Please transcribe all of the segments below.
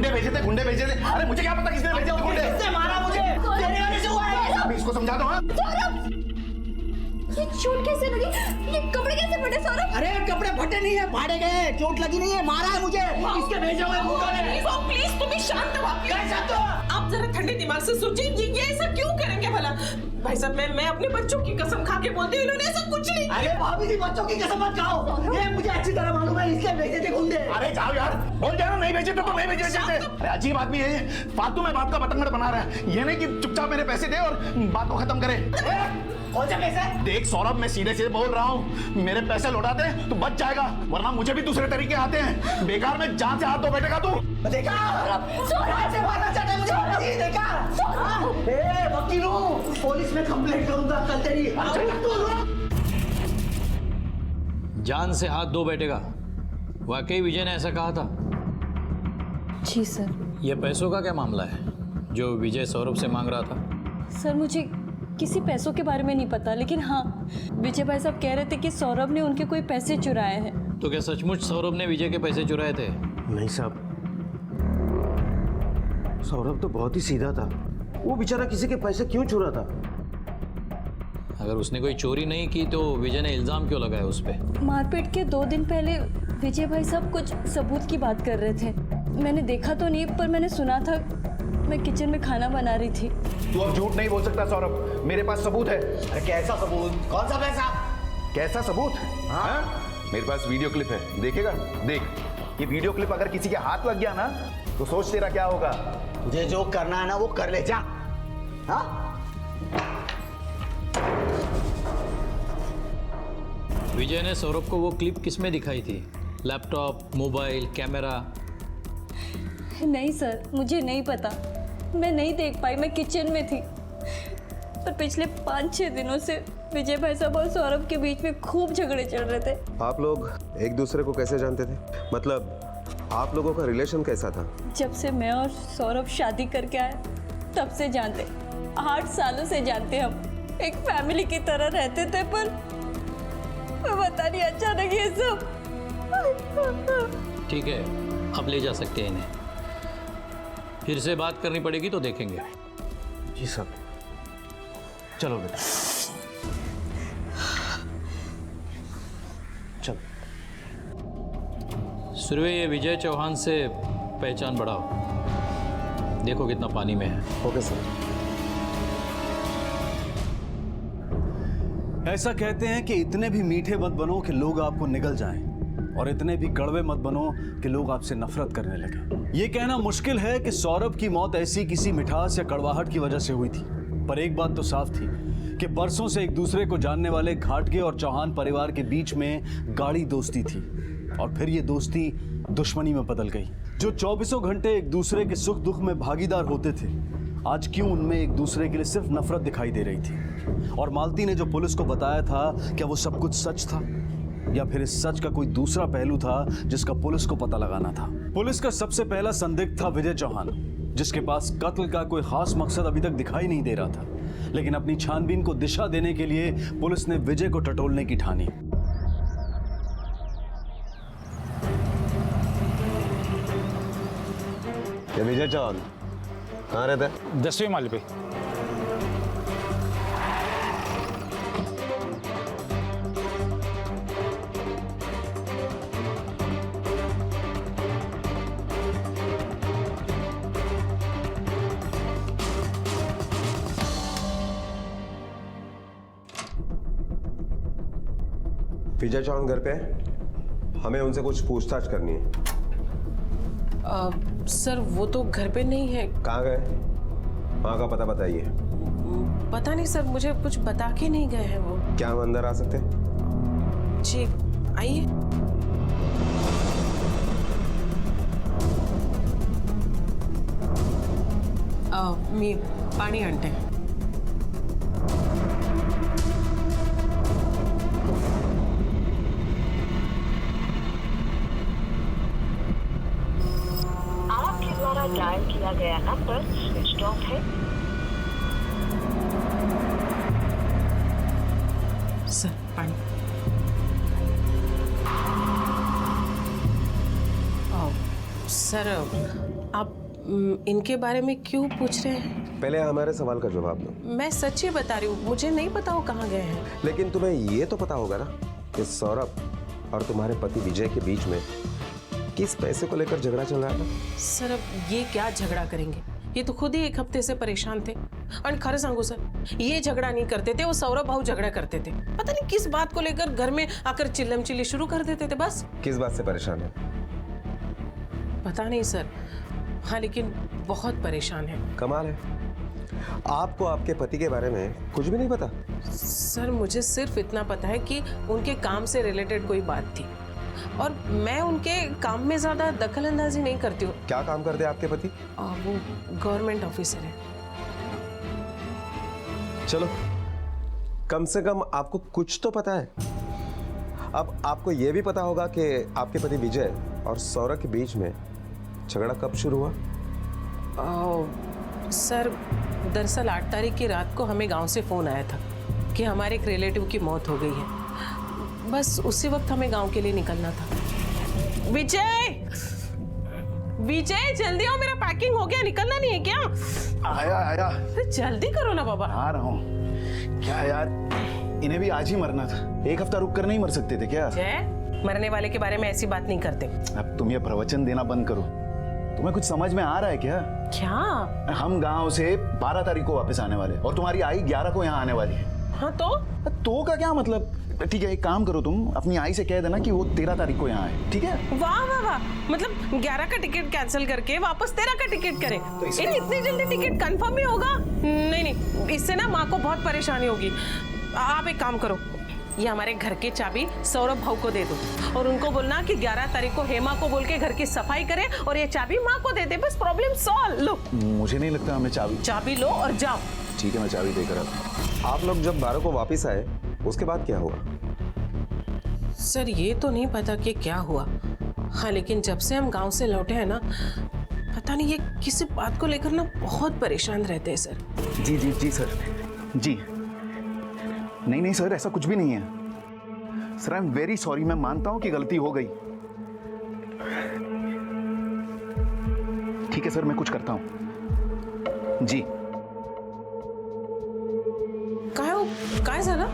गुंडे भेजे थे, गुंडे भेजे थे। अरे मुझे क्या पता किसने भेजे थे गुंडे। किसने मारा मुझे? तेरे वजह से हुआ है। अभी इसको समझा दो। हाँ ये चोट कैसे लगी? ये कपड़े कैसे फटे सौरभ? अरे कपड़े फटे नहीं है, फाड़े गए, चोट लगी नहीं है, मारा है मुझे इसके भेजे हुए मुंडों ने। प्लीज तुम शांत हो। आप जरा ठंडे दिमाग से सोचिए, ये ऐसा क्यों करेंगे भला? भाई साहब, मैं अपने बच्चों की कसम खा के बोलती हूँ, इन्होंने ऐसा कुछ नहीं। अरे भाभी जी, बच्चों की कसम मत खाओ, ये मुझे अच्छी तरह मालूम है, इसके भेजे थे गुंडे। अरे जाओ यार, बोल जाओ नहीं भेजे तो नहीं भेजे थे। अरे अजीब आदमी है ये, फालतू में बात का बतंगड़ बना रहा है। ये नहीं कि चुपचाप मेरे पैसे दे और बात को खत्म करे। कौन सा पैसे? देख सौरभ, मैं सीधे सीधे बोल रहा हूँ, मेरे पैसे लौटा दे तो बच जाएगा, वरना मुझे भी दूसरे तरीके आते हैं। बेकार में जान से हाथ धो बैठेगा तू। देखा ऐसे मारना चाहता है मुझे, जी देखा। ए वकील हूँ, पुलिस में कंप्लेंट करूंगा कल तेरी। जान से हाथ धो बैठेगा, वाकई विजय ने ऐसा कहा था? जी सर। यह पैसों का क्या मामला है जो विजय सौरभ से मांग रहा था? सर मुझे किसी पैसों के बारे में नहीं पता, लेकिन हाँ, विजय भाई साहब कह रहे थे कि सौरभ ने उनके कोई पैसे चुराए हैं। तो क्या सचमुच सौरभ ने विजय के पैसे चुराए थे? नहीं साहब, सौरभ तो बहुत ही सीधा था, वो बेचारा किसी के पैसे क्यों चुरा था? अगर उसने कोई चोरी नहीं की तो विजय ने इल्जाम क्यों लगाया उस पे? मारपीट के 2 दिन पहले विजय भाई साहब कुछ सबूत की बात कर रहे थे। मैंने देखा तो नहीं, पर मैंने सुना था। मैं किचन में खाना बना रही थी। तू अब झूठ नहीं बोल सकता सौरभ, मेरे पास सबूत है। अरे कैसा सबूत? कौन सा पैसा? कैसा सबूत? हाँ, मेरे पास वीडियो क्लिप है, देखेगा? देख, ये वीडियो क्लिप अगर किसी के हाथ लग गया ना तो सोच तेरा क्या होगा। तुझे जो करना है ना वो कर ले, जा। हाँ? विजय ने सौरभ को वो क्लिप किस में दिखाई थी? Laptop, mobile, camera? नहीं सर, मुझे नहीं पता, मैं नहीं देख पाई, मैं किचन में थी। पर पिछले 5-6 दिनों से विजय भाई साहब और सौरभ के बीच में खूब झगड़े चल रहे थे। आप लोग एक दूसरे को कैसे जानते थे? मतलब आप लोगों का रिलेशन कैसा था? जब से मैं और सौरभ शादी करके आए तब से जानते, 8 सालों से जानते। हम एक फैमिली की तरह रहते थे, पर पता नहीं अचानक ये सब। ठीक है, अब ले जा सकते हैं इन्हें। फिर से बात करनी पड़ेगी तो देखेंगे। जी साहब, चलो बेटा, चलो। सुरवे, ये विजय चौहान से पहचान बढ़ाओ, देखो कितना पानी में है। Okay sir. ऐसा कहते हैं कि इतने भी मीठे मत बनो कि लोग आपको निगल जाएं, और इतने भी कड़वे मत बनो कि लोग आपसे नफरत करने लगे। ये कहना मुश्किल है कि सौरभ की मौत ऐसी किसी मिठास या कड़वाहट की वजह से हुई थी, पर एक बात तो साफ थी कि बरसों से एक दूसरे को जानने वाले घाटगे और चौहान परिवार के बीच में गाढ़ी दोस्ती थी, और फिर ये दोस्ती दुश्मनी में बदल गई। जो 24 घंटे एक दूसरे के सुख दुख में भागीदार होते थे, आज क्यों उनमें एक दूसरे के लिए सिर्फ नफरत दिखाई दे रही थी? और मालती ने जो पुलिस को बताया था, क्या वो सब कुछ सच था, या फिर इस सच का कोई दूसरा पहलू था जिसका पुलिस को पता लगाना था? पुलिस का सबसे पहला संदिग्ध था विजय चौहान, जिसके पास कत्ल का कोई खास मकसद अभी तक दिखाई नहीं दे रहा था, लेकिन अपनी छानबीन को दिशा देने के लिए पुलिस ने विजय को टटोलने की ठानी। ये विजय चौहान कहाँ रहता है? 10वें माले पे। विजय चौहान घर पे है? हमें उनसे कुछ पूछताछ करनी है। सर वो तो घर पे नहीं है। कहाँ गए? वहाँ का पता बताइए। पता नहीं सर, मुझे कुछ बता के नहीं गए हैं वो। क्या हम अंदर आ सकते हैं? जी आइए। मी पानी आणते हैं। आपके द्वारा डायल किया गया नंबर स्विच ऑफ है। सर पानी। सर आप इनके बारे में क्यों पूछ रहे हैं? पहले हमारे सवाल का जवाब दो। मैं सच्ची बता रही हूँ, मुझे नहीं पता वो कहाँ गए हैं। लेकिन तुम्हें ये तो पता होगा ना कि सौरभ और तुम्हारे पति विजय के बीच में किस पैसे को लेकर झगड़ा चल रहा था। सर अब ये क्या झगड़ा करेंगे, ये तो खुद ही एक हफ्ते से परेशान थे। और खरे सांगू सर, ये झगड़ा नहीं करते थे, वो सौरभ भाऊ झगड़ा करते थे। पता नहीं किस बात को लेकर घर में आकर चिल्लम चिल्ली शुरू कर देते थे। बस किस बात से परेशान है? पता नहीं सर, हाँ लेकिन बहुत परेशान है। कमाल है, आपको आपके पति के बारे में कुछ भी नहीं पता? सर मुझे सिर्फ इतना पता है कि उनके काम से रिलेटेड कोई बात थी और मैं उनके काम में ज्यादा दखल अंदाजी नहीं करती हूँ। क्या काम करते हैं आपके पति? वो गवर्नमेंट ऑफिसर है। चलो, कम से कम आपको कुछ तो पता है। अब आपको यह भी पता होगा कि आपके पति विजय और सौरभ के बीच में झगड़ा कब शुरू हुआ? सर दरअसल 8 तारीख की रात को हमें गांव से फोन आया था कि हमारे एक रिलेटिव की मौत हो गई है। बस उसी वक्त हमें गांव के लिए निकलना था। विजय, विजय जल्दी आओ, मेरा पैकिंग हो गया, निकलना नहीं है क्या? आया आया। अरे जल्दी करो ना बाबा। आ रहा हूँ। क्या यार, इन्हें भी आज ही मरना था। एक हफ्ता रुक कर नहीं मर सकते थे क्या? जय, मरने वाले के बारे में ऐसी बात नहीं करते। अब तुम ये प्रवचन देना बंद करो। तुम्हें कुछ समझ में आ रहा है क्या? क्या? हम गांव से 12 तारीख को वापस आने वाले और तुम्हारी आई 11 को यहाँ आने वाली है। हाँ तो का क्या मतलब? ठीक है, एक काम करो, तुम अपनी आई से कह देना कि वो 13 तारीख को यहाँ है, ठीक है? वाह वाह वाह, मतलब 11 का टिकट कैंसिल करके वापस 13 का टिकट करें। इतनी जल्दी टिकट कंफर्म ही होगा? नहीं नहीं, इससे ना माँ को बहुत परेशानी होगी। आप एक काम करो, ये हमारे घर की चाबी सौरभ भाऊ को दे दो और उनको बोलना कि 11 तारीख को हेमा को बोल के घर की सफाई करे और ये चाबी माँ को दे दे। बस प्रॉब्लम सॉल्व। लो, मुझे नहीं लगता हमें चाबी लो और जाओ। ठीक है, मैं चाबी देकर आता हूं। आप लोग जब 12 को वापस आए उसके बाद क्या हुआ? सर ये तो नहीं पता कि क्या हुआ। हाँ लेकिन जब से हम गांव से लौटे हैं ना, पता नहीं ये किसी बात को लेकर ना बहुत परेशान रहते हैं सर। जी जी जी सर, जी। नहीं नहीं सर, ऐसा कुछ भी नहीं है sir. I am very sorry, मैं मानता हूं कि गलती हो गई। ठीक है सर, मैं कुछ करता हूं। जी। काय झालं?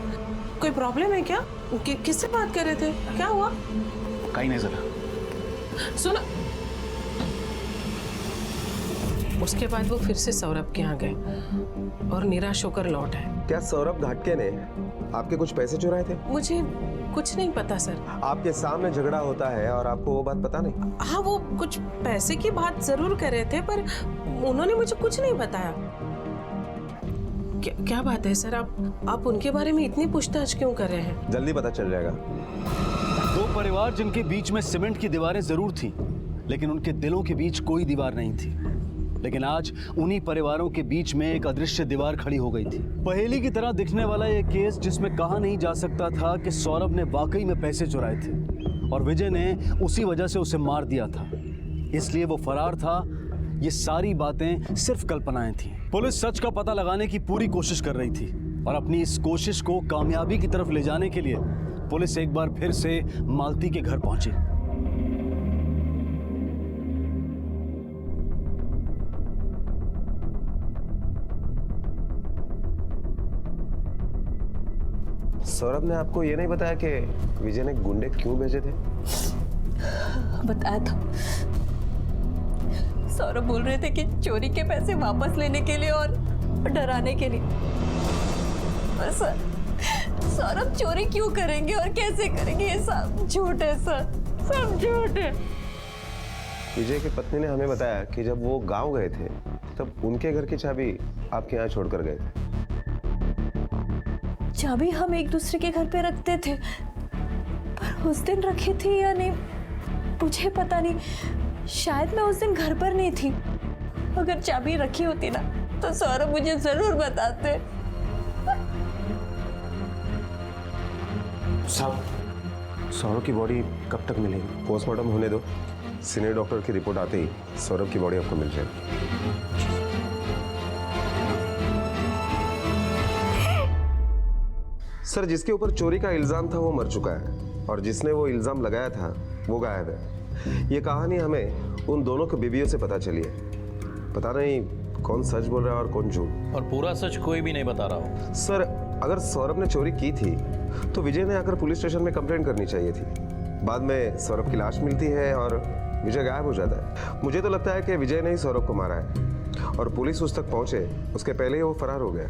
कोई प्रॉब्लम है क्या? किससे बात कर रहे थे? क्या हुआ? कहीं नहीं जरा। सुनो, उसके बाद वो फिर से सौरभ के यहाँ गए और निराश होकर लौट आए। क्या सौरभ घाटके ने आपके कुछ पैसे चुराए थे? मुझे कुछ नहीं पता सर। आपके सामने झगड़ा होता है और आपको वो बात पता नहीं? हाँ, वो कुछ पैसे की बात जरूर कर रहे थे पर उन्होंने मुझे कुछ नहीं बताया। क्या बात है सर, आप उनके बारे में इतनी पूछताछ क्यों कर रहे हैं? जल्दी पता चल जाएगा। दो परिवार जिनके बीच में सीमेंट की दीवारें जरूर थी, लेकिन उनके दिलों के बीच कोई दीवार नहीं थी। लेकिन आज उन्हीं परिवारों के बीच में एक अदृश्य दीवार खड़ी हो गई थी। पहेली की तरह दिखने वाला यह केस जिसमें कहा नहीं जा सकता था कि सौरभ ने वाकई में पैसे चुराए थे और विजय ने उसी वजह से उसे मार दिया था, इसलिए वो फरार था। ये सारी बातें सिर्फ कल्पनाएं थीं। पुलिस सच का पता लगाने की पूरी कोशिश कर रही थी और अपनी इस कोशिश को कामयाबी की तरफ ले जाने के लिए पुलिस एक बार फिर से मालती के घर पहुंची। सौरभ ने आपको ये नहीं बताया कि विजय ने गुंडे क्यों भेजे थे? बताया था। सौरभ बोल रहे थे कि चोरी के पैसे वापस लेने के लिए और डराने के लिए। पर सर, सौरभ चोरी क्यों करेंगे और कैसे करेंगे? ये सब झूठ है सर, सब झूठ है। विजय की पत्नी ने हमें बताया कि जब वो गांव गए थे तब उनके घर की चाबी आपके यहाँ छोड़कर गए थे। चाबी हम एक दूसरे के घर पे रखते थे, पर उस दिन रखी थी या नहीं मुझे पता नहीं। शायद मैं उस दिन घर पर नहीं थी। अगर चाबी रखी होती ना तो सौरभ मुझे जरूर बताते। साहब, सौरभ की बॉडी कब तक मिलेगी? पोस्टमार्टम होने दो, सीनियर डॉक्टर की रिपोर्ट आते ही सौरभ की बॉडी आपको मिल जाएगी। सर, जिसके ऊपर चोरी का इल्जाम था वो मर चुका है और जिसने वो इल्जाम लगाया था वो गायब है। ये कहानी हमें उन दोनों की बीवियों से पता चली है। पता नहीं कौन सच बोल रहा है और कौन झूठ। और पूरा सच कोई भी नहीं बता रहा हो। सर, अगर सौरभ ने चोरी की थी तो विजय ने आकर पुलिस स्टेशन में कंप्लेंट करनी चाहिए थी। बाद में सौरभ की लाश मिलती है और विजय गायब हो जाता है। मुझे तो लगता है कि विजय ने ही सौरभ को मारा है और पुलिस उस तक पहुंचे उसके पहले ही वो फरार हो गया।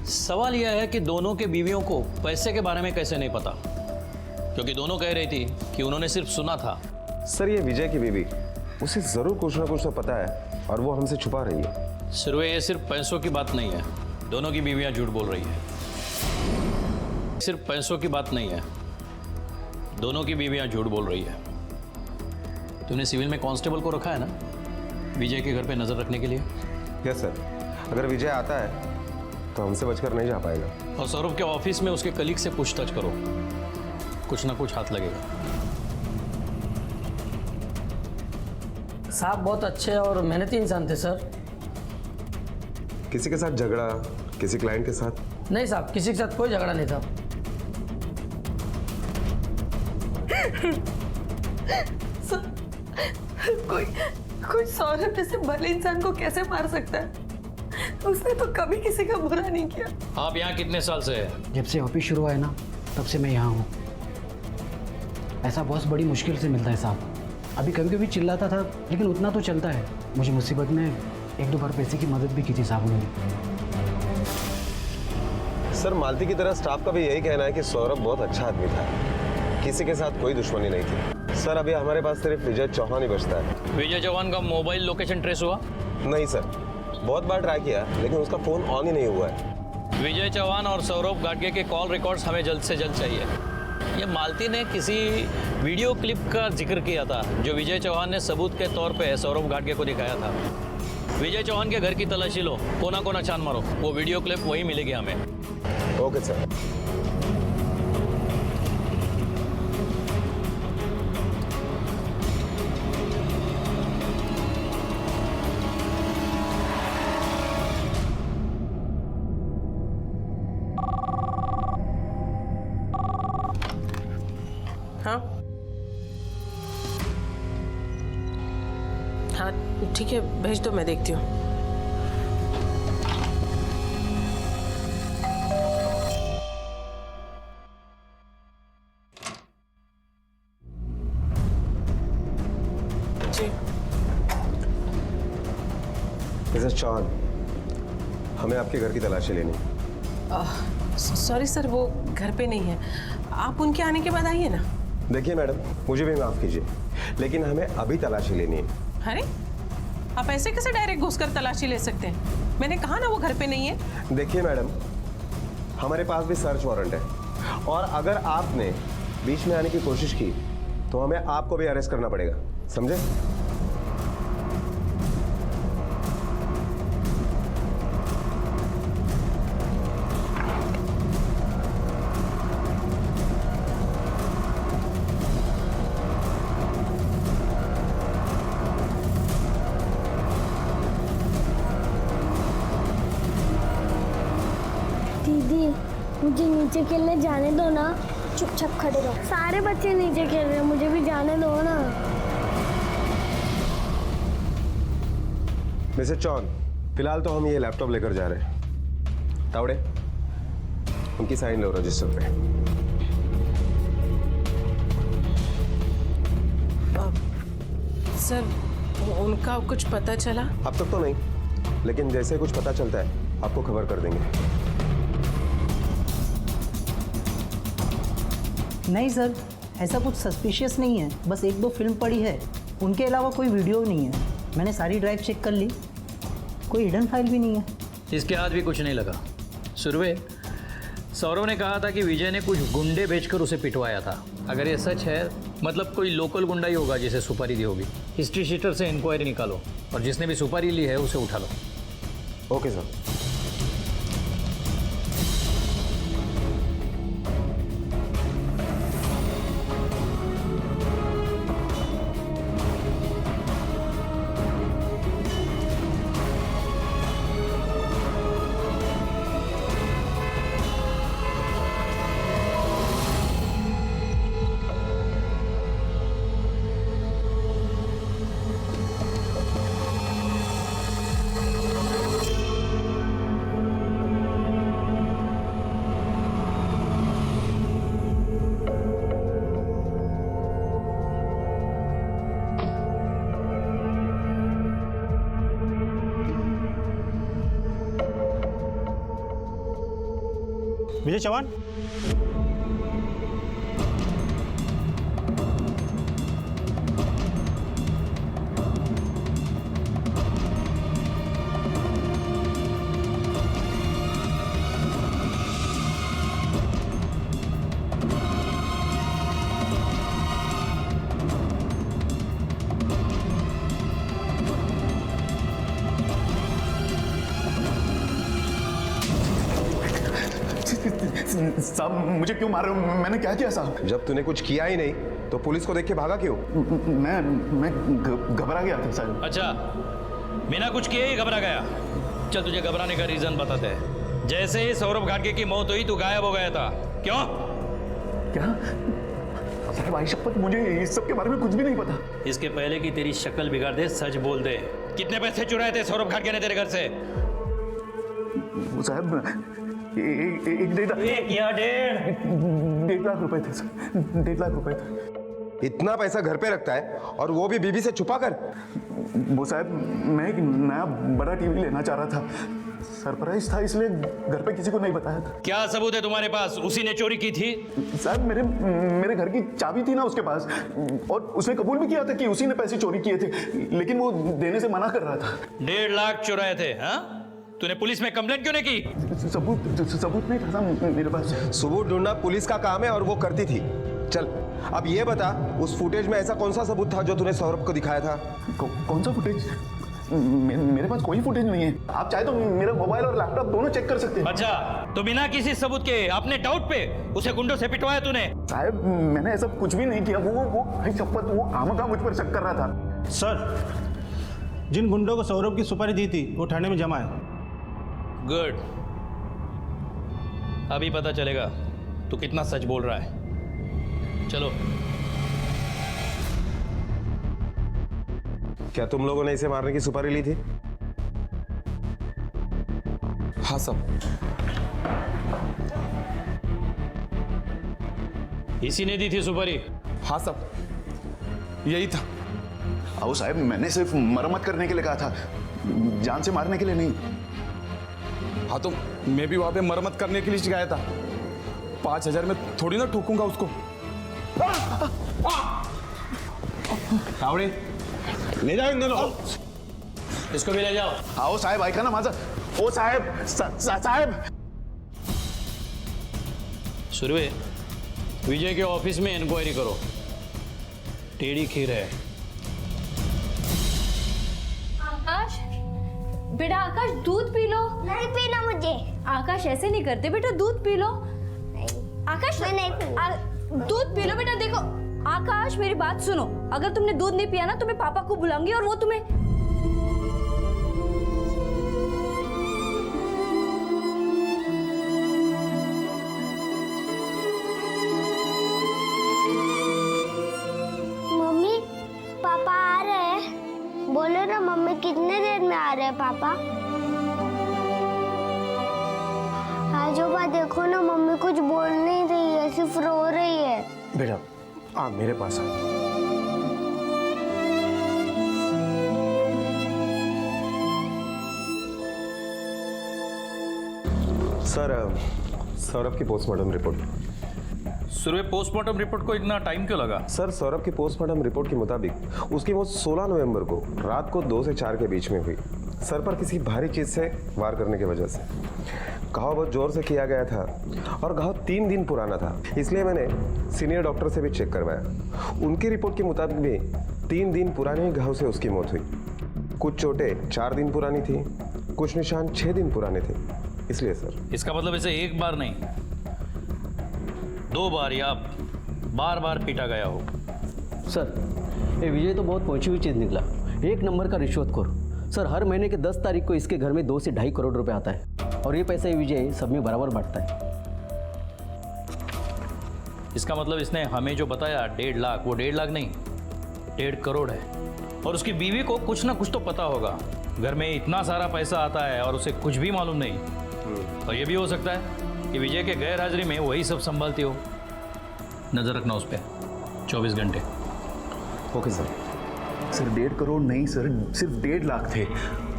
सवाल यह है कि दोनों के बीवियों को पैसे के बारे में कैसे नहीं पता, क्योंकि दोनों कह रही थी कि उन्होंने सिर्फ सुना था। सर, ये विजय की बीवी, उसे जरूर कुछ ना कुछ तो पता है और वो हमसे छुपा रही है। सुरवे, ये सिर्फ पैसों की बात नहीं है। दोनों की बीवियां झूठ बोल रही है। सिर्फ पैसों की बात नहीं है, दोनों की बीवियां झूठ बोल रही है। तूने सिविल में कांस्टेबल को रखा है ना, विजय के घर पे नजर रखने के लिए? यस सर, अगर विजय आता है तो हमसे बचकर नहीं जा पाएगा। और सौरभ के ऑफिस में उसके कलीग से पूछताछ करो, कुछ ना कुछ हाथ लगेगा। साहब बहुत अच्छे और मेहनती इंसान थे सर। किसी के साथ झगड़ा, किसी क्लाइंट के साथ? नहीं साहब, किसी के साथ कोई झगड़ा नहीं था। कोई सौरभ जैसे भले इंसान को कैसे मार सकता है? उसने तो कभी किसी का बुरा नहीं किया। आप यहाँ कितने साल से हैं? जब से ऑफिस शुरू हुआ है ना, तब से मैं यहाँ हूँ। ऐसा बहुत बड़ी मुश्किल से मिलता है साहब। अभी कभी कभी चिल्लाता था, लेकिन उतना तो चलता है। मुझे मुसीबत में एक दो बार पैसे की मदद भी की थी साहब उन्होंने। सर, मालती की तरह स्टाफ का भी यही कहना है कि सौरभ बहुत अच्छा आदमी था, किसी के साथ कोई दुश्मनी नहीं थी। सर, अभी हमारे पास सिर्फ विजय चौहान ही बचता है। विजय चौहान का मोबाइल लोकेशन ट्रेस हुआ? नहीं सर, बहुत बार ट्राई किया लेकिन उसका फोन ऑन ही नहीं हुआ है। विजय चौहान और सौरभ गाडगे के कॉल रिकॉर्ड्स हमें जल्द से जल्द चाहिए। ये मालती ने किसी वीडियो क्लिप का जिक्र किया था जो विजय चौहान ने सबूत के तौर पे सौरभ गाडगे को दिखाया था। विजय चौहान के घर की तलाशी लो, कोना कोना छान मारो, वो वीडियो क्लिप वही मिलेगी हमें। Okay sir. हाँ हाँ ठीक है, भेज दो, मैं देखती हूँ। जी मिसेस चौहान, हमें आपके घर की तलाशी लेनी। सॉरी सर, वो घर पे नहीं है। आप उनके आने के बाद आइए ना। देखिए मैडम, मुझे भी माफ कीजिए, लेकिन हमें अभी तलाशी लेनी है। अरे, आप ऐसे कैसे डायरेक्ट घुसकर तलाशी ले सकते हैं? मैंने कहा ना वो घर पे नहीं है। देखिए मैडम, हमारे पास भी सर्च वारंट है और अगर आपने बीच में आने की कोशिश की तो हमें आपको भी अरेस्ट करना पड़ेगा, समझे? दीदी, मुझे नीचे खेलने जाने दो ना। चुपचाप खड़े रहो। सारे बच्चे नीचे खेल रहे हैं, मुझे भी जाने दो ना। मिसेस चौहान, फिलहाल तो हम ये लैपटॉप लेकर जा रहे हैं। तावड़े, उनकी साइन लो रजिस्टर पे। सर, उनका कुछ पता चला? अब तक तो नहीं, लेकिन जैसे कुछ पता चलता है आपको खबर कर देंगे। नहीं सर, ऐसा कुछ सस्पिशियस नहीं है। बस एक दो फिल्म पड़ी है, उनके अलावा कोई वीडियो नहीं है। मैंने सारी ड्राइव चेक कर ली, कोई हिडन फाइल भी नहीं है। इसके हाथ भी कुछ नहीं लगा। सुरवे, सौरव ने कहा था कि विजय ने कुछ गुंडे बेचकर उसे पिटवाया था। अगर ये सच है, मतलब कोई लोकल गुंडा ही होगा जिसे सुपारी दी होगी। हिस्ट्री शीटर से इंक्वायरी निकालो और जिसने भी सुपारी ली है उसे उठा लो। Okay sir. विजय चौहान। साहब मुझे क्यों मार रहे हो? मैंने क्या किया साहब? जब तूने कुछ किया ही नहीं तो पुलिस को देख के भागा क्यों? मैं घबरा गया था साहब। अच्छा, बिना कुछ किए ही घबरा गया। चल तुझे घबराने का रीजन बताते हैं। जैसे ही सौरभ घाटगे की मौत हुई तू गायब हो गया था, क्यों? क्या साहब? भाई शपथ मुझे इस सब के बारे में कुछ भी नहीं पता। इसके पहले कि तेरी शक्ल बिगाड़ दे, सच बोल दे, कितने पैसे चुराए थे सौरभ घाटगे ने तेरे घर से? वो साहब एक डेढ़ लाख रुपए थे सर। 1.5 लाख रुपए थे। इतना पैसा घर पे रखता है और वो भी बीवी से छुपा कर? वो साहब मैं एक नया बड़ा टीवी लेना चाह रहा था, सरप्राइज था, इसलिए घर पे किसी को नहीं बताया था। क्या सबूत है तुम्हारे पास उसी ने चोरी की थी? साहब मेरे घर की चाबी थी ना उसके पास, और उसने कबूल भी किया था कि उसी ने पैसे चोरी किए थे, लेकिन वो देने से मना कर रहा था। 1.5 लाख चुराए थे? हाँ, तूने पुलिस में कंप्लेंट क्यों नहीं की? सबूत नहीं था साहब मेरे पास। सबूत ढूंढना पुलिस का काम है और वो करती थी। चल अब ये बता, उस फुटेज में ऐसा कौन सा सबूत था जो तूने सौरभ को दिखाया था? कौन सा फुटेज? मेरे पास कोई फुटेज नहीं है। आप चाहे तो मेरा मोबाइल और लैपटॉप दोनों चेक कर सकते हैं। अच्छा, तो बिना किसी सबूत के अपने डाउट पे उसे गुंडों से पिटवाया तूने? साहब मैंने ऐसा कुछ भी नहीं किया। वो भाई शपथ वो आमका मुझ पर शक कर रहा था। सर, जिन गुंडों को सौरभ की सुपारी दी थी वो थाने में जमा है। गुड, अभी पता चलेगा तू कितना सच बोल रहा है। चलो। क्या तुम लोगों ने इसे मारने की सुपारी ली थी? हाँ साहब। इसी ने दी थी सुपारी? हाँ साहब, यही था। आओ साहब, मैंने सिर्फ मरम्मत करने के लिए कहा था, जान से मारने के लिए नहीं। हाँ तो मैं भी वहां पे मरम्मत करने के लिए गया था। 5,000 में थोड़ी ना ठोकूंगा उसको। ले जाओ इन दोनों। इसको भी ले जाओ। आओ साहब, ऐका ना माझं। ओ साहेब, साहेब। सुरवे, विजय के ऑफिस में इंक्वायरी करो। टेढ़ी खीर है। आकाश, बेटा आकाश दूध पी लो। नहीं पीना मुझे। आकाश ऐसे नहीं करते बेटा, दूध पी लो। आकाश मैं नहीं पीना। दूध पी लो बेटा। देखो आकाश, मेरी बात सुनो, अगर तुमने दूध नहीं पिया ना तो मैं पापा को बुलाऊंगी और वो तुम्हें। मम्मी पापा आ रहे हैं। बोलो ना मम्मी, कितने देर में आ रहे हैं पापा? आजोबा देखो ना, मम्मी कुछ बोल नहीं रही है, सिर्फ रो रही है। बेटा आ मेरे पास आ। सर, सौरभ की postmortem report. Surve, postmortem report को इतना टाइम क्यों लगा? सर, सौरभ की पोस्टमार्टम रिपोर्ट के मुताबिक उसकी मौत 16 नवंबर को रात को 2 से 4 के बीच में हुई। सर पर किसी भारी चीज से वार करने की वजह से। घाव बहुत जोर से किया गया था और घाव 3 दिन पुराना था, इसलिए मैंने सीनियर डॉक्टर से भी चेक करवाया। उनकी रिपोर्ट के मुताबिक भी 3 दिन पुराने घाव से उसकी मौत हुई। कुछ चोटें 4 दिन पुरानी थी, कुछ निशान 6 दिन पुराने थे, इसलिए सर। इसका मतलब इसे एक बार नहीं, 2 बार या बार बार पीटा गया हो। सर, ये विजय तो बहुत पहुंची हुई चीज निकला। 1 नंबर का रिश्वतखोर। सर, हर महीने के 10 तारीख को इसके घर में 2 से 2.5 करोड़ रुपए आता है और ये पैसा ये विजय सब में बराबर बांटता है। इसका मतलब इसने हमें जो बताया 1.5 लाख, वो 1.5 लाख नहीं, 1.5 करोड़ है। और उसकी बीवी को कुछ ना कुछ तो पता होगा। घर में इतना सारा पैसा आता है और उसे कुछ भी मालूम नहीं। और ये भी हो सकता है कि विजय के गैर हाजिरी में वही सब संभालती हो। नजर रखना उस पर 24 घंटे। Okay sir. सर 1.5 करोड़ नहीं सर, सिर्फ 1.5 लाख थे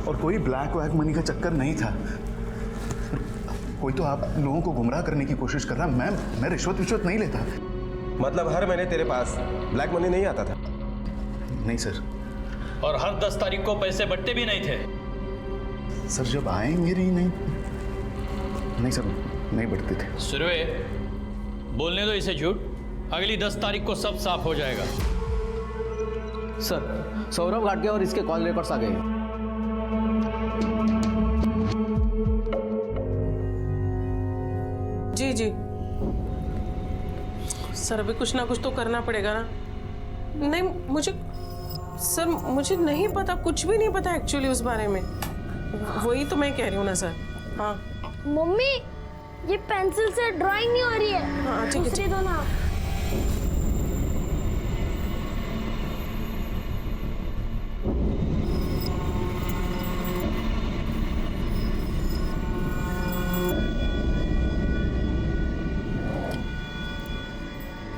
और कोई ब्लैक वैक मनी का चक्कर नहीं था। कोई तो आप लोगों को गुमराह करने की कोशिश कर रहा। मैं रिश्वत नहीं लेता। मतलब हर महीने तेरे पास ब्लैक मनी नहीं आता था? नहीं सर। और हर 10 तारीख को पैसे बट्टे भी नहीं थे? सर जब आएंगे नहीं सर, नहीं बढ़ते थे। सुरवे, बोलने दो इसे झूठ। अगली 10 तारीख को सब साफ हो जाएगा। सर सौरभ घाटगे और इसके कॉल रिकॉर्ड्स आ गए। जी जी सर, अभी कुछ ना कुछ तो करना पड़ेगा ना। नहीं मुझे नहीं पता, कुछ भी नहीं पता एक्चुअली उस बारे में। वही तो मैं कह रही हूँ ना सर। हाँ मम्मी, ये पेंसिल से ड्राइंग नहीं हो रही है। हाँ ठीक है, दूसरी दो ना।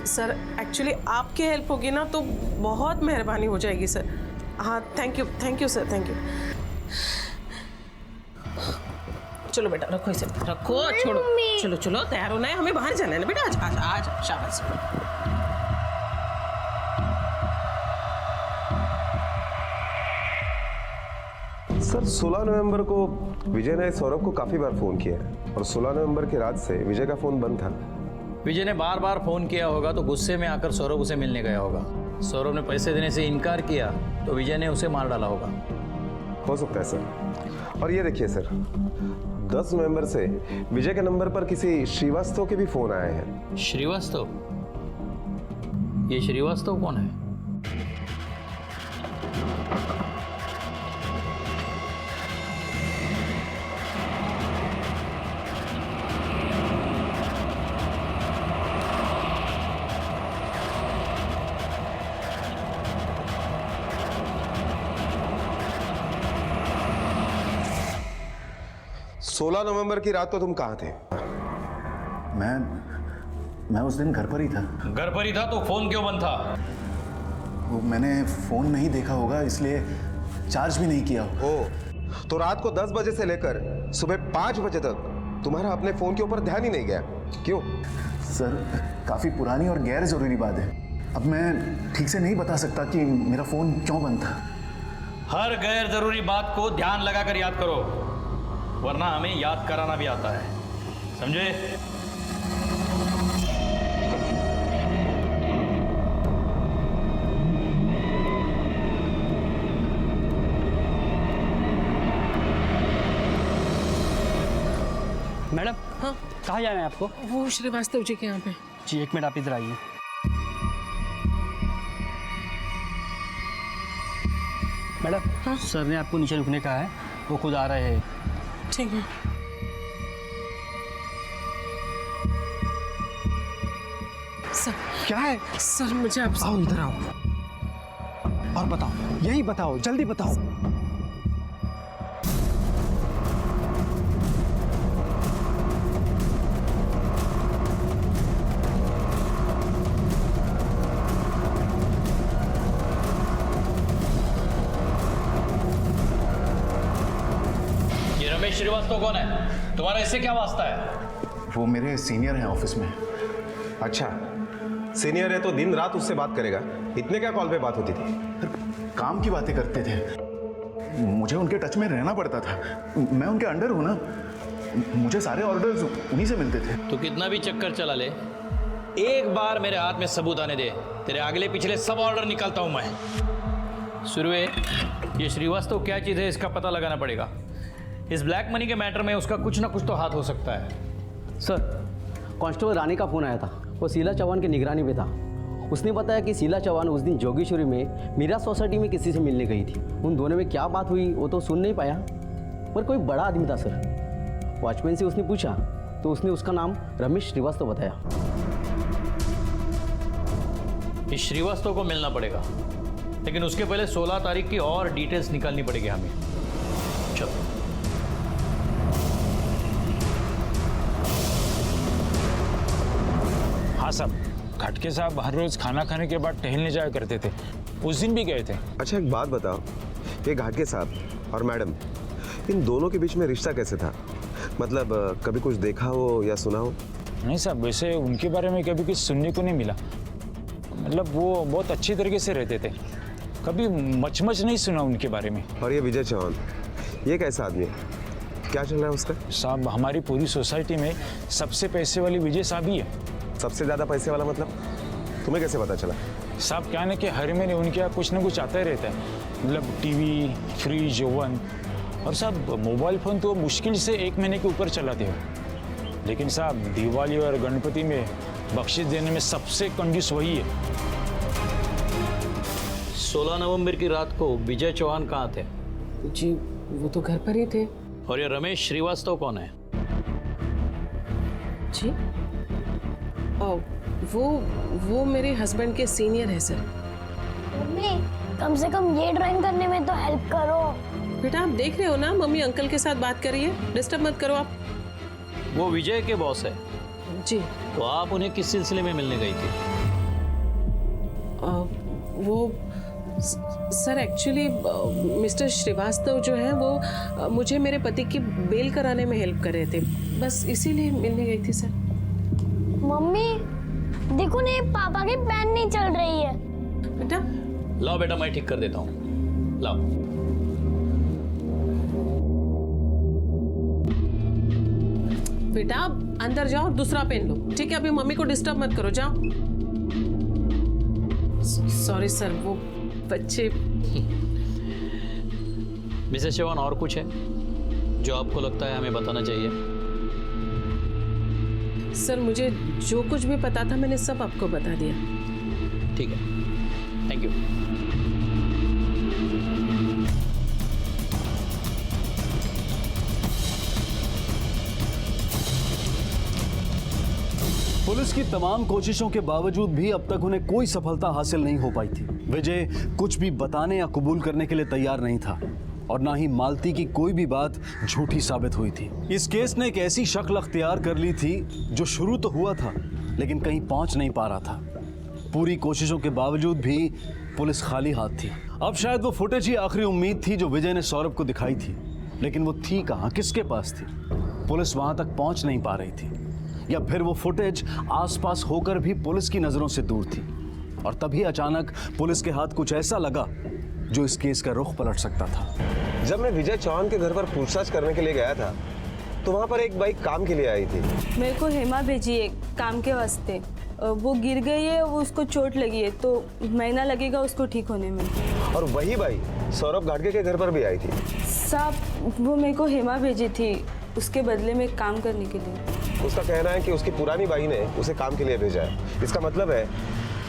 सर एक्चुअली आपकी हेल्प होगी ना तो बहुत मेहरबानी हो जाएगी सर। हाँ thank you sir, thank you. चलो बेटा रखो इसे, रखो, छोड़ो। चलो चलो तैयार होना है, हमें बाहर जाना है ना बेटा। आज शाबाश। सर 16 नवंबर को विजय ने सौरभ को काफी बार फोन किया और 16 नवंबर की रात से विजय का फोन बंद था। विजय ने बार बार फोन किया होगा तो गुस्से में आकर सौरभ उसे मिलने गया होगा। सौरभ ने पैसे देने से इनकार किया तो विजय ने उसे मार डाला होगा। हो सकता है सर। और ये देखिए सर, 10 नवंबर से विजय के नंबर पर किसी श्रीवास्तव के भी फोन आए हैं। श्रीवास्तव? ये श्रीवास्तव कौन है? सोलह नवंबर की रात को तुम कहाँ थे? मैं उस दिन घर पर ही था। घर पर ही था तो फोन क्यों बंद था? वो मैंने फोन नहीं देखा होगा इसलिए चार्ज भी नहीं किया। ओ, तो रात को 10 बजे से लेकर सुबह 5 बजे तक तुम्हारा अपने फोन के ऊपर ध्यान ही नहीं गया, क्यों? सर काफी पुरानी और गैर जरूरी बात है। अब मैं ठीक से नहीं बता सकता कि मेरा फोन क्यों बंद था। हर गैर जरूरी बात को ध्यान लगाकर याद करो, वरना हमें याद कराना भी आता है, समझे? मैडम, हाँ कहाँ जाना है आपको? वो श्रीवास्तव जी के यहाँ पे। जी 1 मिनट, आप इधर आइए। मैडम, हाँ? सर ने आपको नीचे रुकने कहा है, वो खुद आ रहे हैं। ठीक है। सर क्या है? सर मुझे आपसे, आओ इधर आओ और बताओ, यही बताओ, जल्दी बताओ। रमेश श्रीवास्तव कौन है? तुम्हारा इससे क्या वास्ता है? वो मेरे सीनियर हैं ऑफिस में। अच्छा, सीनियर है तो दिन रात उससे बात करेगा? इतने क्या कॉल पे बात होती थी? काम की बातें करते थे, मुझे उनके टच में रहना पड़ता था। मैं उनके अंडर हूं ना, मुझे सारे ऑर्डर्स उन्हीं से मिलते थे। तो कितना भी चक्कर चला ले, एक बार मेरे हाथ में सबूत आने दे, तेरे अगले पिछले सब ऑर्डर निकालता हूं मैं। सुरवे, ये श्रीवास्तव क्या चीज़ है इसका पता लगाना पड़ेगा। इस ब्लैक मनी के मैटर में उसका कुछ ना कुछ तो हाथ हो सकता है। सर, कांस्टेबल रानी का फ़ोन आया था, वो शीला चौहान की निगरानी में था। उसने बताया कि शीला चौहान उस दिन जोगेश्वरी में मीरा सोसाइटी में किसी से मिलने गई थी। उन दोनों में क्या बात हुई वो तो सुन नहीं पाया, पर कोई बड़ा आदमी था सर। वॉचमैन से उसने पूछा तो उसने उसका नाम रमेश श्रीवास्तव बताया। इस श्रीवास्तव को मिलना पड़ेगा, लेकिन उसके पहले 16 तारीख की और डिटेल्स निकालनी पड़ेगी हमें। चलो। हाँ साहब, खटके साहब हर रोज खाना खाने के बाद टहलने जाया करते थे, उस दिन भी गए थे। अच्छा एक बात बताओ, ये घाटगे साहब और मैडम, इन दोनों के बीच में रिश्ता कैसे था? मतलब कभी कुछ देखा हो या सुना हो? नहीं साहब, वैसे उनके बारे में कभी कुछ सुनने को नहीं मिला। मतलब वो बहुत अच्छी तरीके से रहते थे, कभी मच नहीं सुना उनके बारे में। और ये विजय चौहान, ये कैसा आदमी है? क्या चल रहा है उसका? साहब, हमारी पूरी सोसाइटी में सबसे पैसे वाली विजय साहब ही है। सबसे ज़्यादा पैसे वाला मतलब? तुम्हें कैसे पता चला? साहब क्या है कि हर महीने उनके यहाँ कुछ ना कुछ आता ही रहता है। मतलब टीवी, फ्रिज, ओवन, और साहब मोबाइल फ़ोन तो मुश्किल से 1 महीने के ऊपर चलाते हो। लेकिन साहब दिवाली और गणपति में बख्शिश देने में सबसे कंजूस वही है। 16 नवंबर की रात को विजय चौहान कहाँ थे? जी वो तो घर पर ही थे। और ये रमेश श्रीवास्तव कौन है? जी वो मेरे हस्बैंड के सीनियर है सर। मम्मी कम से कम ये ड्राइंग करने में तो हेल्प करो। बेटा आप देख रहे हो ना, मम्मी अंकल के साथ बात कर रही है, डिस्टर्ब मत करो आप। वो विजय के बॉस है। जी। तो आप उन्हें किस सिलसिले में मिलने गई थी? वो सर एक्चुअली मिस्टर श्रीवास्तव जो है वो मुझे मेरे पति की बेल कराने में हेल्प कर रहे थे, बस इसीलिए मिलने गई थी सर। मम्मी देखो ना, पापा की पेन नहीं चल रही है। बेटा लाओ बेटा, मैं ठीक कर देता हूँ, लाओ। बेटा आप अंदर जाओ, दूसरा पेन लो, ठीक है? अभी मम्मी को डिस्टर्ब मत करो, जाओ। सॉरी सर, वो बच्चे। मिसेस चौहान, और कुछ है जो आपको लगता है हमें बताना चाहिए? सर मुझे जो कुछ भी पता था मैंने सब आपको बता दिया। ठीक है, थैंक यू। पुलिस की तमाम कोशिशों के बावजूद भी अब तक उन्हें कोई सफलता हासिल नहीं हो पाई थी। विजय कुछ भी बताने या कबूल करने के लिए तैयार नहीं था और ना ही मालती की कोई भी बात झूठी साबित हुई थी। इस केस ने एक ऐसी शक्ल अख्तियार कर ली थी जो शुरू तो हुआ था लेकिन कहीं पहुंच नहीं पा रहा था। पूरी कोशिशों के बावजूद भी पुलिस खाली हाथ थी। अब शायद वो फुटेज ही आखिरी उम्मीद थी जो विजय ने सौरभ को दिखाई थी, लेकिन वो थी कहाँ, किसके पास थी? पुलिस वहां तक पहुंच नहीं पा रही थी, या फिर वो फुटेज आसपास होकर भी पुलिस की नजरों से दूर थी। और तभी अचानक पुलिस के हाथ कुछ ऐसा लगा जो इस केस का रुख पलट सकता था। जब मैं विजय चौहान के घर पर पूछताछ करने के लिए गया था तो वहाँ पर एक बाइक काम के लिए आई थी। मेरे को हेमा भेजी है काम के वास्ते। वो गिर गई है, वो उसको चोट लगी है, तो महीना लगेगा उसको ठीक होने में। और वही बाइक सौरभ घाटगे के घर पर भी आई थी। साहब वो मेरे को हेमा भेजी थी उसके बदले में काम करने के लिए। उसका कहना है कि उसकी पुरानी बाई ने उसे काम के लिए भेजा है। इसका मतलब है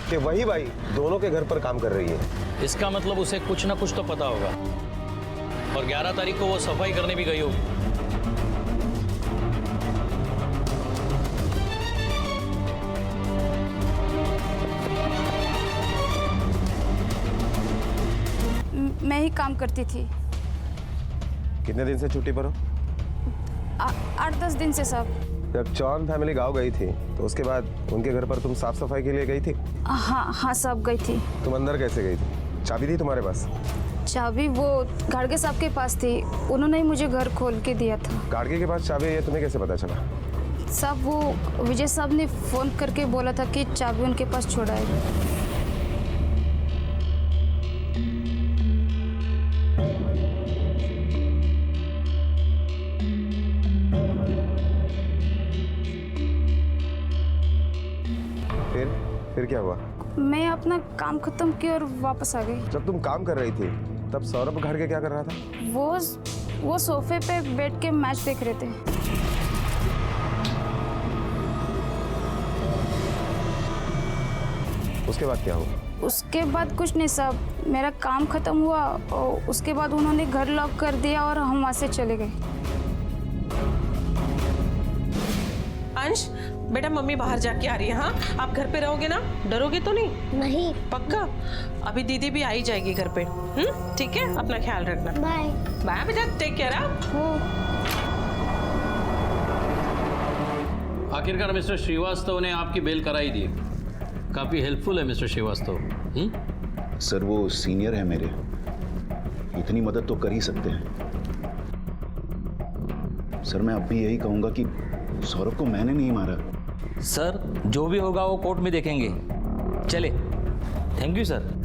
कि वही बाई दोनों के घर पर काम कर रही है। इसका मतलब उसे कुछ ना कुछ तो पता होगा, और 11 तारीख को वो सफाई करने भी गई होगी। मैं ही काम करती थी। कितने दिन से छुट्टी पर हो? 8-10 दिन से साहब। जब चौहान फैमिली गाँव गई थी तो उसके बाद उनके घर पर तुम साफ सफाई के लिए गई थी? हाँ साहब गई थी। तुम अंदर कैसे गई थी? चाबी थी तुम्हारे पास? चाबी वो गाड़गे साहब के पास थी, उन्होंने ही मुझे घर खोल के दिया था। गाड़गे के पास चाबी है, तुम्हें कैसे पता चला? साहब वो विजय साहब ने फोन करके बोला था कि चाबी उनके पास छोड़ा है। फिर क्या हुआ? मैं अपना काम खत्म किया और वापस आ गई। जब तुम काम कर रही थी तब सौरभ घाटगे क्या कर रहा था? वो सोफे पे बैठ के मैच देख रहे थे। उसके बाद क्या हुआ? उसके बाद कुछ नहीं साहब, मेरा काम खत्म हुआ और उसके बाद उन्होंने घर लॉक कर दिया और हम वहाँ से चले गए। अंश बेटा मम्मी बाहर जाके आ रही है। हाँ आप घर पे रहोगे ना, डरोगे तो नहीं? नहीं। पक्का? अभी दीदी भी आई जाएगी घर पे। ठीक है, अपना ख्याल रखना। बाय बाय बेटा, टेक केयर। आखिरकार मिस्टर श्रीवास्तव ने आपकी बेल कराई दी। काफी हेल्पफुल है मिस्टर श्रीवास्तव। सर वो सीनियर है मेरे, इतनी मदद तो कर ही सकते हैं। सर मैं अब भी यही कहूंगा कि सौरभ को मैंने नहीं मारा। सर जो भी होगा वो कोर्ट में देखेंगे। चले, थैंक यू सर।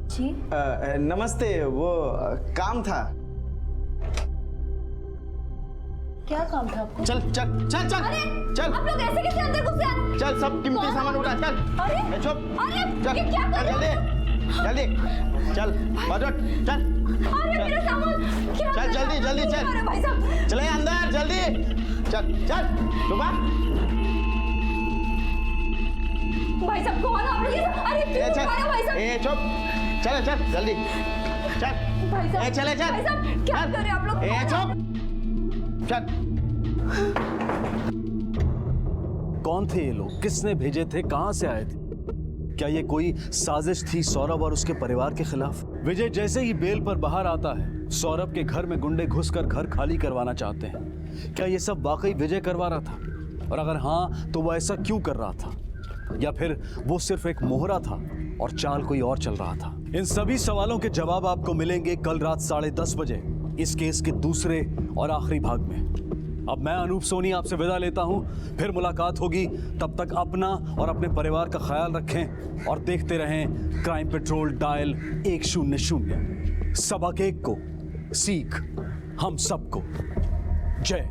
जी नमस्ते, वो काम था। क्या काम था आपको? चल चल चल चल अरे चल। आप लोग ऐसे कैसे अंदर घुस गए? चल सब कीमती सामान उठा, चल। अरे चुप। अरे चल ये क्या कर रहे हो? जल्दी चल बाजू, चल। अरे मेरा सामान क्या चल जल्दी जल्दी चल। अरे भाई साहब चले अंदर जल्दी, चल चल। चुप। भाई साहब कौन आप लोग? अरे क्यों उठा रहे हो भाई साहब? ए चुप, चल चल जल्दी चल। भाई साहब चले चल। भाई साहब क्या कर रहे हो आप लोग? ए चुप, चल। कौन थे ये लोग? किसने भेजे थे? कहां से आए थे? क्या ये कोई साजिश थी सौरभ और उसके परिवार के खिलाफ? विजय जैसे ही बेल पर बाहर आता है, सौरभ के घर में गुंडे घुसकर घर खाली करवाना चाहते हैं। क्या ये सब वाकई विजय करवा रहा था? और अगर हाँ, तो वो ऐसा क्यों कर रहा था? या फिर वो सिर्फ एक मोहरा था और चाल कोई और चल रहा था? इन सभी सवालों के जवाब आपको मिलेंगे कल रात 10:30 बजे इस केस के दूसरे और आखिरी भाग में। अब मैं अनूप सोनी आपसे विदा लेता हूं, फिर मुलाकात होगी। तब तक अपना और अपने परिवार का ख्याल रखें और देखते रहें क्राइम पेट्रोल डायल 100। सबक एक को, सीख हम सबको। जय।